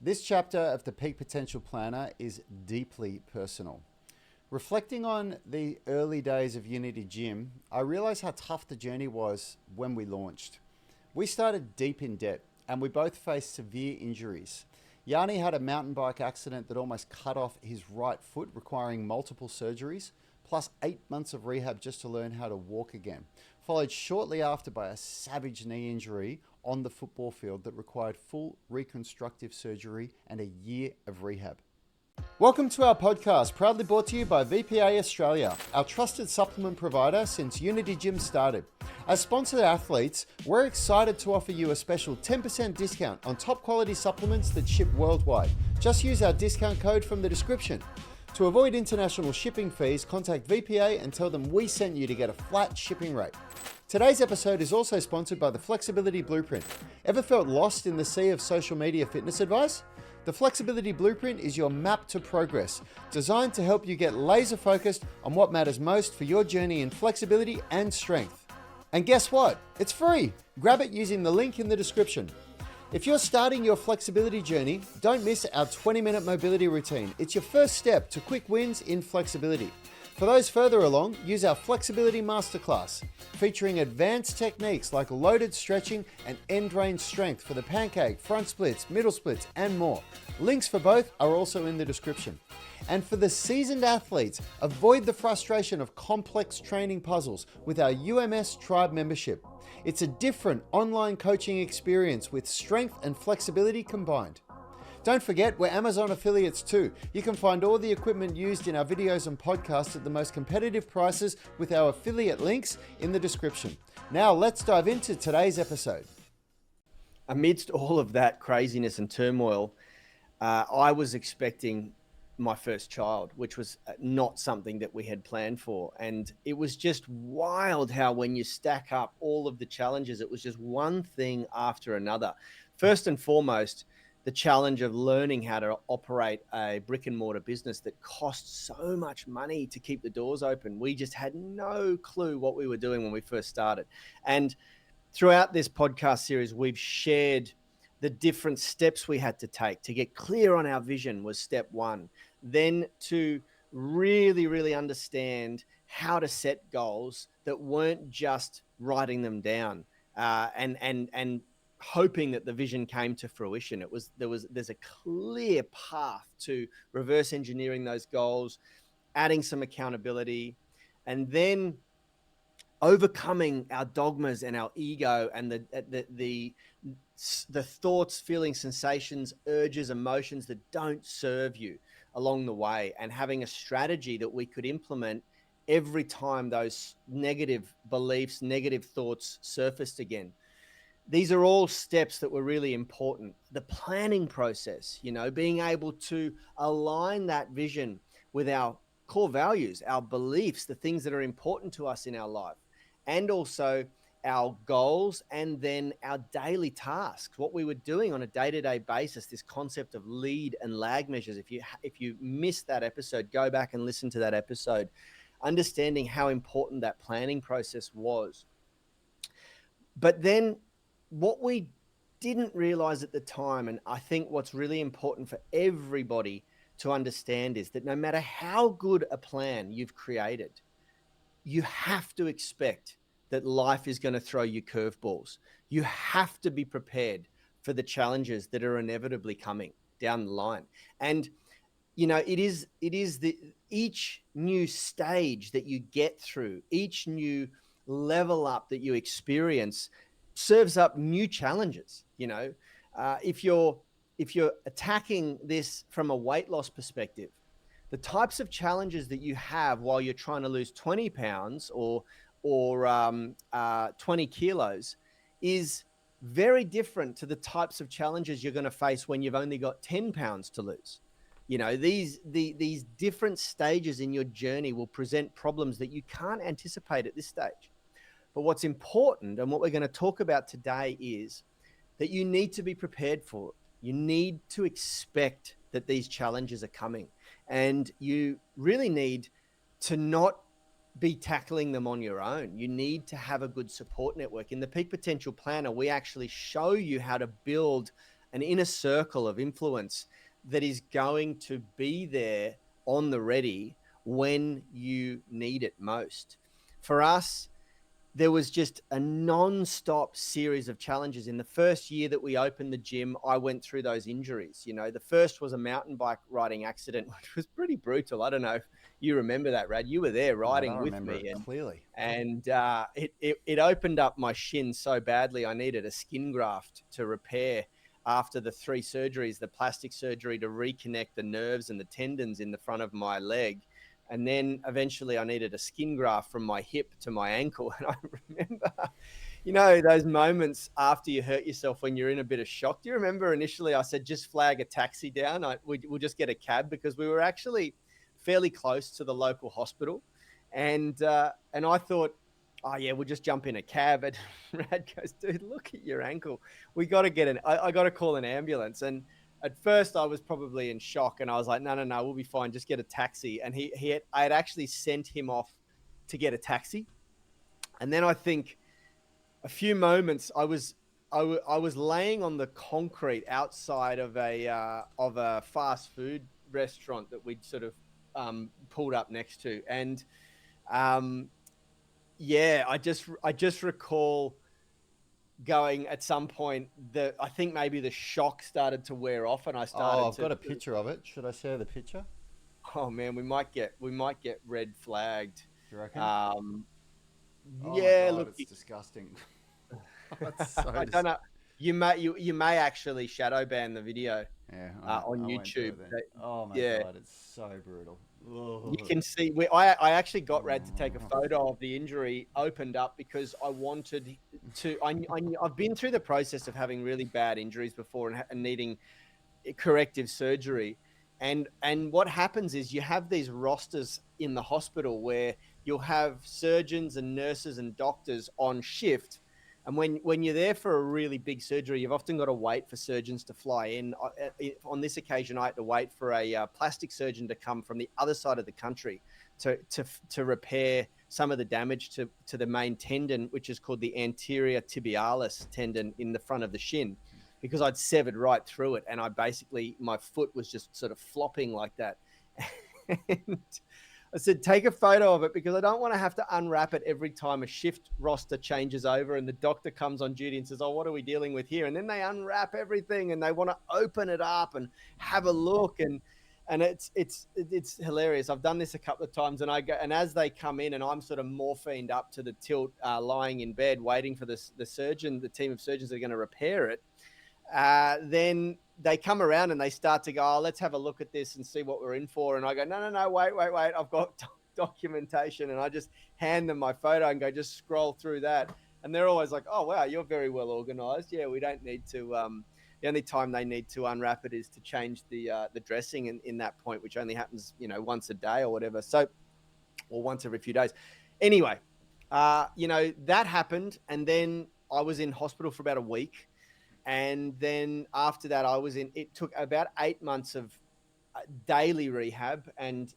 This chapter of the Peak Potential Planner is deeply personal. Reflecting on the early days of Unity Gym, I realized how tough the journey was when we launched. We started deep in debt and we both faced severe injuries. Yani had a mountain bike accident that almost cut off his right foot, requiring multiple surgeries, plus 8 months of rehab just to learn how to walk again. Followed shortly after by a savage knee injury on the football field that required full reconstructive surgery and a year of rehab. Welcome to our podcast, proudly brought to you by VPA Australia, our trusted supplement provider since Unity Gym started. As sponsored athletes, we're excited to offer you a special 10% discount on top quality supplements that ship worldwide. Just use our discount code from the description. To avoid international shipping fees, contact VPA and tell them we sent you to get a flat shipping rate. Today's episode is also sponsored by the Flexibility Blueprint. Ever felt lost in the sea of social media fitness advice? The Flexibility Blueprint is your map to progress, designed to help you get laser focused on what matters most for your journey in flexibility and strength. And guess what? It's free. Grab it using the link in the description. If you're starting your flexibility journey, don't miss our 20-minute mobility routine. It's your first step to quick wins in flexibility. For those further along, use our Flexibility Masterclass, featuring advanced techniques like loaded stretching and end range strength for the pancake, front splits, middle splits, and more. Links for both are also in the description. And for the seasoned athletes, avoid the frustration of complex training puzzles with our UMS Tribe membership. It's a different online coaching experience with strength and flexibility combined. Don't forget, we're Amazon affiliates too. You can find all the equipment used in our videos and podcasts at the most competitive prices with our affiliate links in the description. Now let's dive into today's episode. Amidst all of that craziness and turmoil, I was expecting my first child, which was not something that we had planned for. And it was just wild how when you stack up all of the challenges, it was just one thing after another. First and foremost, the challenge of learning how to operate a brick and mortar business that costs so much money to keep the doors open. We just had no clue what we were doing when we first started. And throughout this podcast series, we've shared the different steps we had to take to get clear on our vision was step one. Then to really understand how to set goals that weren't just writing them down and hoping that the vision came to fruition. There's a clear path to reverse engineering those goals, adding some accountability, and then overcoming our dogmas and our ego and the thoughts, feelings, sensations, urges, emotions that don't serve you along the way, and having a strategy that we could implement every time those negative beliefs, negative thoughts surfaced again. These are all steps that were really important. The planning process, being able to align that vision with our core values, our beliefs, the things that are important to us in our life, and also our goals, and then our daily tasks, what we were doing on a day-to-day basis, this concept of lead and lag measures. If you missed that episode, go back and listen to that episode, understanding how important that planning process was. But then what we didn't realize at the time, and I think what's really important for everybody to understand, is that no matter how good a plan you've created, you have to expect that life is going to throw you curveballs. You have to be prepared for the challenges that are inevitably coming down the line. And it is each new stage that you get through, each new level up that you experience serves up new challenges. If you're attacking this from a weight loss perspective, the types of challenges that you have while you're trying to lose 20 pounds or 20 kilos is very different to the types of challenges you're going to face when you've only got 10 pounds to lose. These different stages in your journey will present problems that you can't anticipate at this stage. But what's important, and what we're going to talk about today, is that you need to be prepared for it. You need to expect that these challenges are coming, and you really need to not be tackling them on your own. You need to have a good support network. In the Peak Potential Planner, we actually show you how to build an inner circle of influence that is going to be there on the ready when you need it most. For us, there was just a non-stop series of challenges. In the first year that we opened the gym, I went through those injuries. You know, the first was a mountain bike riding accident, which was pretty brutal. I don't know if you remember that, Rad. You were there No, I don't riding with remember me, it clearly. it opened up my shin so badly. I needed a skin graft to repair after the 3 surgeries, the plastic surgery to reconnect the nerves and the tendons in the front of my leg. And then eventually I needed a skin graft from my hip to my ankle. And I remember, you know, those moments after you hurt yourself when you're in a bit of shock. Do you remember initially I said, just flag a taxi down? We'll just get a cab, because we were actually fairly close to the local hospital. And I thought, oh yeah, we'll just jump in a cab. And Rad goes, dude, look at your ankle. We got to I got to call an ambulance. And at first I was probably in shock, and I was like, no, no, no, we'll be fine. Just get a taxi. And I had actually sent him off to get a taxi. And then I think a few moments, I was laying on the concrete outside of a fast food restaurant that we'd sort of pulled up next to. And um, yeah, I just recall going at some point, the I think maybe the shock started to wear off, and I Oh, started I've to, got a picture of it. Should I share the picture? oh man, we might get red flagged. Do you reckon? Um, Oh my yeah, god, look, it's disgusting. That's so I don't know. You may actually shadow ban the video Yeah, on I won't do YouTube. it then. Oh my Yeah, god, it's so brutal. you Ugh. can see. I actually got Rad to take a photo of the injury opened up, because I wanted to. I've been through the process of having really bad injuries before, and needing corrective surgery. And what happens is you have these rosters in the hospital where you'll have surgeons and nurses and doctors on shift. And when you're there for a really big surgery, you've often got to wait for surgeons to fly in. On this occasion, I had to wait for a plastic surgeon to come from the other side of the country to repair some of the damage to the main tendon, which is called the anterior tibialis tendon in the front of the shin, because I'd severed right through it, and my foot was just sort of flopping like that. And I said, take a photo of it, because I don't want to have to unwrap it every time a shift roster changes over and the doctor comes on duty and says, oh, what are we dealing with here? And then they unwrap everything and they want to open it up and have a look. And it's hilarious. I've done this a couple of times, and I go, and as they come in and I'm sort of morphined up to the tilt, lying in bed waiting for the team of surgeons that are going to repair it, then they come around and they start to go, oh, let's have a look at this and see what we're in for. And I go, no, no, no, wait. I've got documentation. And I just hand them my photo and go, just scroll through that. And they're always like, oh, wow, you're very well organized. Yeah, we don't need to. The only time they need to unwrap it is to change the dressing in that point, which only happens, once a day or whatever. So, or once every few days. Anyway, that happened. And then I was in hospital for about a week. And then after that, it took about 8 months of daily rehab and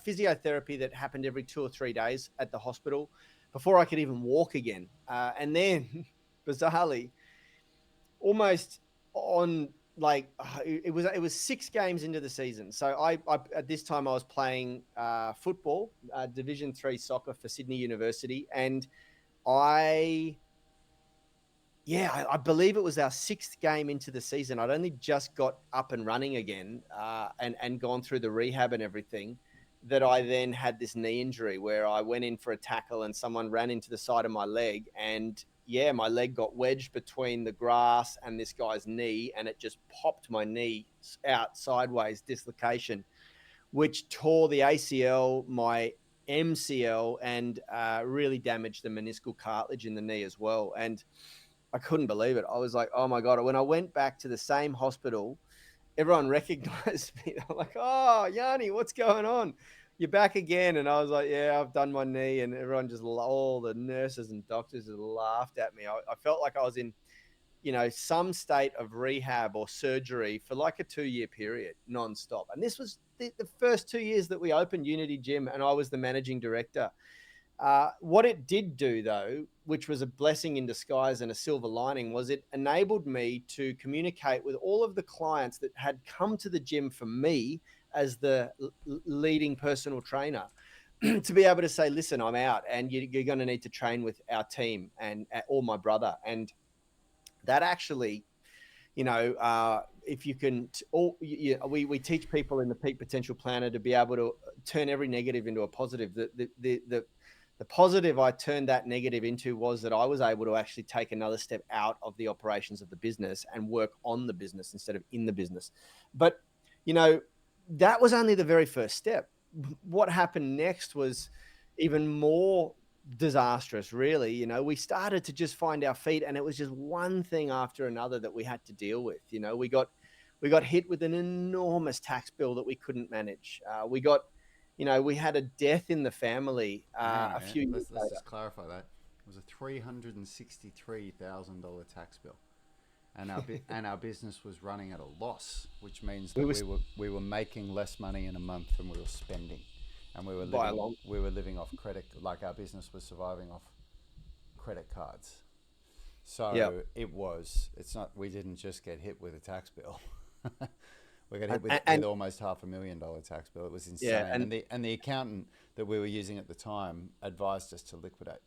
physiotherapy that happened every 2 or 3 days at the hospital before I could even walk again. And then, bizarrely, almost on like it was 6 games into the season. So I at this time I was playing football, Division 3 soccer for Sydney University, and I I believe it was our 6th game into the season. I'd only just got up and running again, and gone through the rehab and everything. That I then had this knee injury where I went in for a tackle and someone ran into the side of my leg, and my leg got wedged between the grass and this guy's knee, and it just popped my knee out sideways, dislocation, which tore the ACL, my MCL, and really damaged the meniscal cartilage in the knee as well. And I couldn't believe it. I was like, oh my God. When I went back to the same hospital, everyone recognized me. They're like, oh, Yani, what's going on? You're back again. And I was like, yeah, I've done my knee. And everyone all the nurses and doctors just laughed at me. I felt like I was in, some state of rehab or surgery for like a 2-year period nonstop. And this was the first 2 years that we opened Unity Gym, and I was the managing director. What it did do, though, which was a blessing in disguise and a silver lining, was it enabled me to communicate with all of the clients that had come to the gym for me as the leading personal trainer to be able to say, listen, I'm out and you're going to need to train with our team and or my brother. And that actually, if you can, we teach people in the Peak Potential Planner to be able to turn every negative into a positive. The positive I turned that negative into was that I was able to actually take another step out of the operations of the business and work on the business instead of in the business. But, you know, that was only the very first step. What happened next was even more disastrous, really. We started to just find our feet, and it was just one thing after another that we had to deal with. We got hit with an enormous tax bill that we couldn't manage. We had a death in the family Hang on a a minute. few years Let's later. just clarify that. It was a $363,000 tax bill, and our business was running at a loss, which means We that was we were making less money in a month than we were spending, and by a long, we were living off credit. Like our business was surviving off credit cards. yeah, So it's not, we didn't just get hit with a tax bill. We got hit with and almost $500,000 tax bill. It was yeah, insane. And the accountant that we were using at the time advised us to liquidate.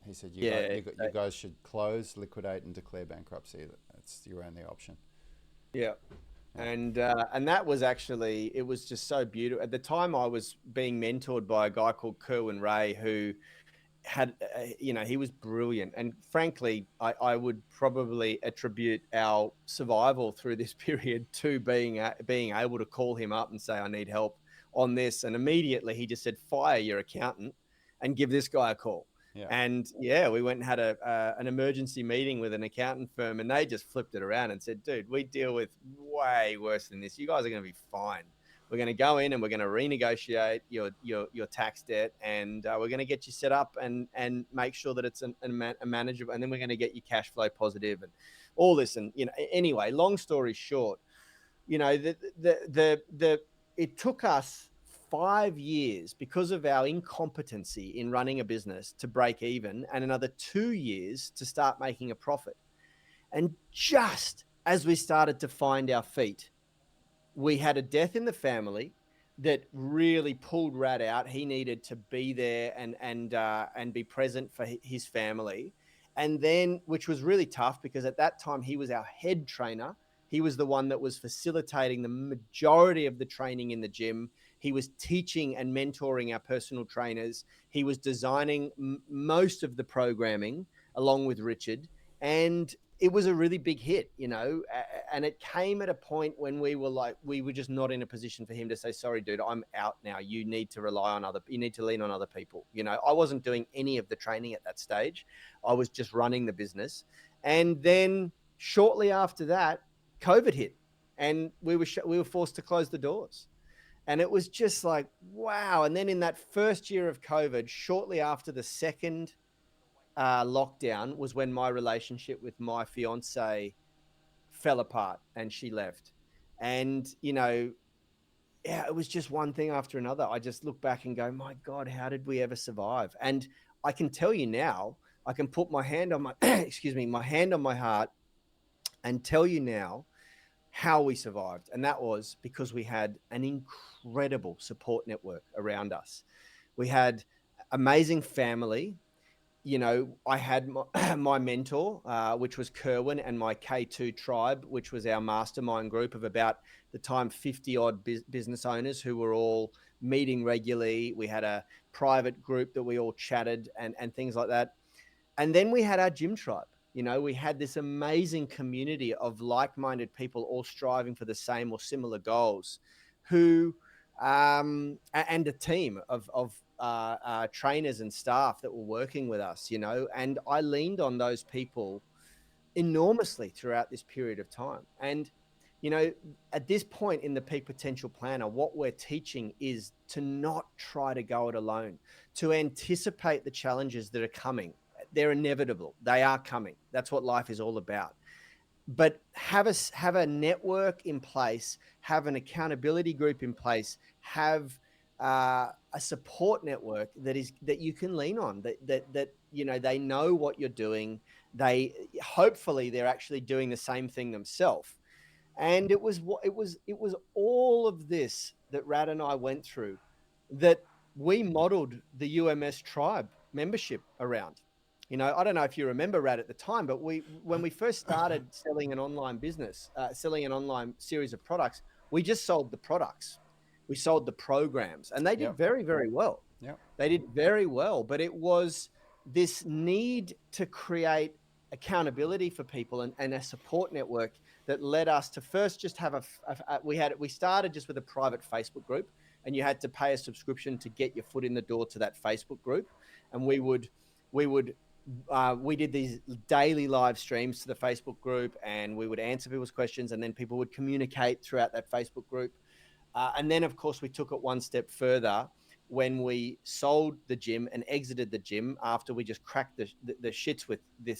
He said, yeah, you guys should close, liquidate, and declare bankruptcy. That's your only option. yeah. Yeah. And that was actually, it was just so beautiful. At the time, I was being mentored by a guy called Kerwin Ray, who had, he was brilliant. And frankly, I would probably attribute our survival through this period to being able to call him up and say, I need help on this. And immediately he just said, fire your accountant and give this guy a call. Yeah. And yeah, we went and had an emergency meeting with an accountant firm, and they just flipped it around and said, dude, we deal with way worse than this. You guys are going to be fine. We're going to go in and we're going to renegotiate your tax debt, and we're going to get you set up and make sure that it's a manageable, and then we're going to get you cash flow positive and all this. And anyway, long story short, the it took us 5 years because of our incompetency in running a business to break even, and another 2 years to start making a profit. And just as we started to find our feet, we had a death in the family that really pulled Rad out. He needed to be there and be present for his family, and then, which was really tough because at that time he was our head trainer. He was the one that was facilitating the majority of the training in the gym. He was teaching and mentoring our personal trainers. He was designing most of the programming along with Richard, and it was a really big hit, and it came at a point when we were just not in a position for him to say, sorry, dude, I'm out now. You need to lean on other people. I wasn't doing any of the training at that stage. I was just running the business. And then shortly after that, COVID hit, and we were forced to close the doors. And it was just like, wow. And then in that first year of COVID, shortly after the second lockdown, was when my relationship with my fiance fell apart and she left. And, yeah, it was just one thing after another. I just look back and go, my God, how did we ever survive? And I can tell you now, I can put my hand on my, excuse me, my hand on my heart and tell you now how we survived. And that was because we had an incredible support network around us. We had amazing family. I had my mentor, which was Kerwin, and my K2 tribe, which was our mastermind group of about the time 50 odd business owners who were all meeting regularly. We had a private group that we all chatted and things like that. And then we had our gym tribe. We had this amazing community of like-minded people all striving for the same or similar goals, who and a team of trainers and staff that were working with us, and I leaned on those people enormously throughout this period of time. And, at this point in the Peak Potential Planner, what we're teaching is to not try to go it alone, to anticipate the challenges that are coming. They're inevitable. They are coming. That's what life is all about. But have a network in place, have an accountability group in place, have a support network that you can lean on, that they know what you're doing. They hopefully they're actually doing the same thing themselves. And it was all of this that Rad and I went through that we modeled the UMS tribe membership around. I don't know if you remember Rad at the time, but when we first started selling an online business, selling an online series of products, we just sold the products. We sold the programs, and they did Yep. very, very well. Yep. They did very well, but it was this need to create accountability for people and a support network that led us to first just have we started just with a private Facebook group, and you had to pay a subscription to get your foot in the door to that Facebook group. And we did these daily live streams to the Facebook group, and we would answer people's questions, and then people would communicate throughout that Facebook group. And then, of course, we took it one step further when we sold the gym and exited the gym after we just cracked the shits with the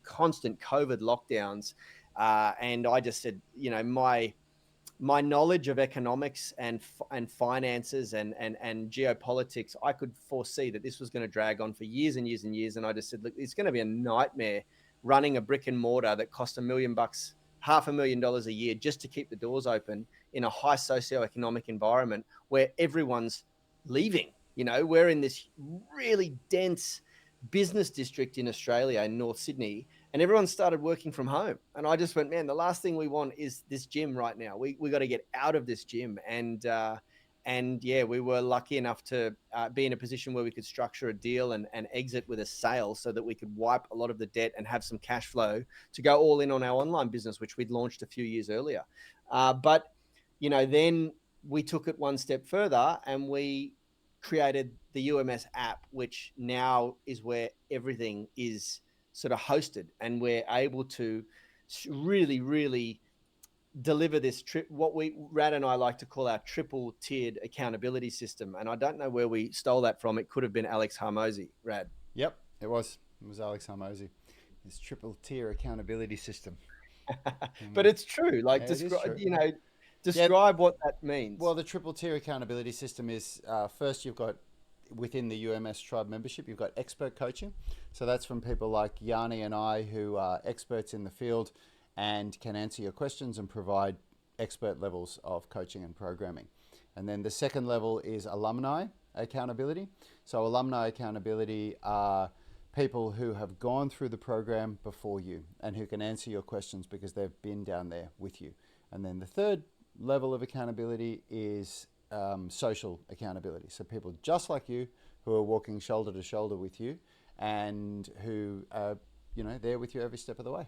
constant COVID lockdowns. And I just said, my knowledge of economics and finances and geopolitics, I could foresee that this was going to drag on for years and years and years. And I just said, look, it's going to be a nightmare running a brick and mortar that costs $1 million, $500,000 a year just to keep the doors open in a high socioeconomic environment where everyone's leaving. We're in this really dense business district in Australia, in North Sydney, and everyone started working from home. And I just went, man, the last thing we want is this gym right now. We got to get out of this gym. And yeah, we were lucky enough to be in a position where we could structure a deal and exit with a sale so that we could wipe a lot of the debt and have some cash flow to go all in on our online business, which we'd launched a few years earlier. But then we took it one step further and we created the UMS app, which now is where everything is sort of hosted, and we're able to really, really deliver this what we Rad and I like to call our triple tiered accountability system. And I don't know where we stole that from. It could have been Alex Harmozy, Rad. Yep. It was Alex Harmozy. His triple tier accountability system. But Um, it's true. Like, yeah, it is true. Yeah. describe what that Well, means. the triple tier accountability system is first you've got within the UMS tribe membership, you've got expert coaching. So that's from people like Yani and I, who are experts in the field and can answer your questions and provide expert levels of coaching and programming. And then the second level is alumni accountability. So alumni accountability are people who have gone through the program before you and who can answer your questions because they've been down there with you. And then the third level of accountability is social accountability. So people just like you who are walking shoulder to shoulder with you and who are, there with you every step of the way.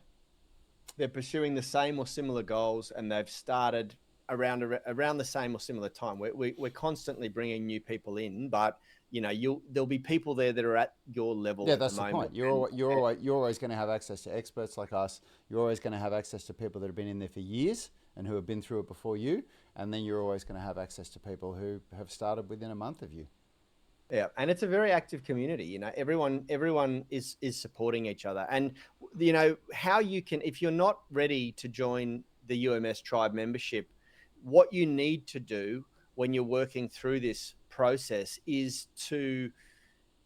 They're pursuing the same or similar goals, and they've started around the same or similar time. We're constantly bringing new people in, but there'll be people there that are at your level Yeah, at the that's the moment. point. You're always going to have access to experts like us. You're always going to have access to people that have been in there for years and who have been through it before you. And then you're always going to have access to people who have started within a month of you. Yeah, and it's a very active community. Everyone is supporting each other, and how you can, if you're not ready to join the UMS tribe membership, what you need to do when you're working through this process is to,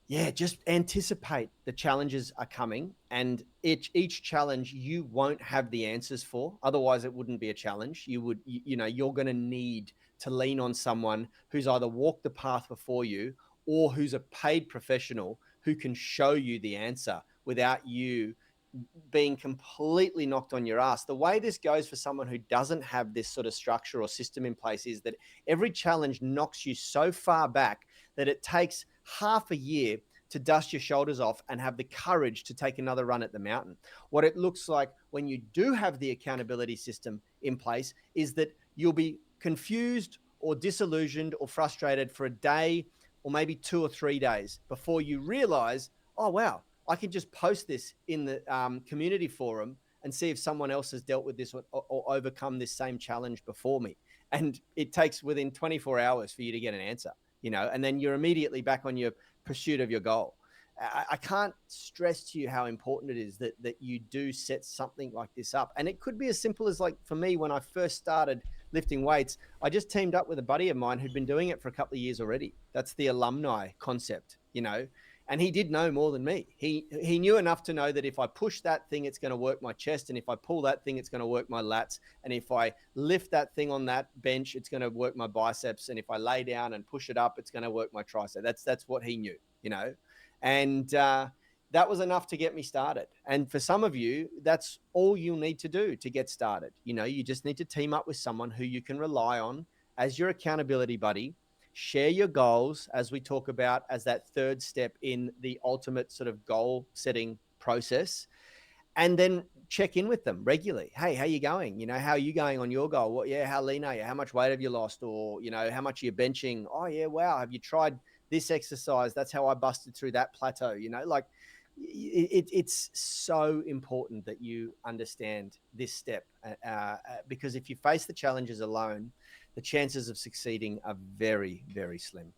yeah, just anticipate the challenges are coming, and each challenge you won't have the answers for. Otherwise, it wouldn't be a challenge. You're going to need to lean on someone who's either walked the path before you or who's a paid professional who can show you the answer without you being completely knocked on your ass. The way this goes for someone who doesn't have this sort of structure or system in place is that every challenge knocks you so far back that it takes half a year to dust your shoulders off and have the courage to take another run at the mountain. What it looks like when you do have the accountability system in place is that you'll be confused or disillusioned or frustrated for a day or maybe 2 or 3 days before you realize, oh, wow, I can just post this in the community forum and see if someone else has dealt with this or overcome this same challenge before me. And it takes within 24 hours for you to get an answer, and then you're immediately back on your pursuit of your goal. I can't stress to you how important it is that you do set something like this up. And it could be as simple as, like, for me, when I first started lifting weights, I just teamed up with a buddy of mine who'd been doing it for a couple of years already. That's the alumni concept, you know. And he did know more than me. He knew enough to know that if I push that thing, it's going to work my chest, and if I pull that thing, it's going to work my lats, and if I lift that thing on that bench, it's going to work my biceps, and if I lay down and push it up, it's going to work my tricep. That's what he knew, you know. And that was enough to get me started. And for some of you, that's all you'll need to do to get started. You know, you just need to team up with someone who you can rely on as your accountability buddy. Share your goals, as we talk about, as that third step in the ultimate sort of goal setting process, and then check in with them regularly. Hey, how you going? You know, how are you going on your goal? What, yeah, how lean are you? How much weight have you lost? Or, you know, how much are you benching? Oh yeah, wow. Have you tried this exercise? That's how I busted through that plateau. You know, like it's so important that you understand this step, because if you face the challenges alone, the chances of succeeding are very, very slim.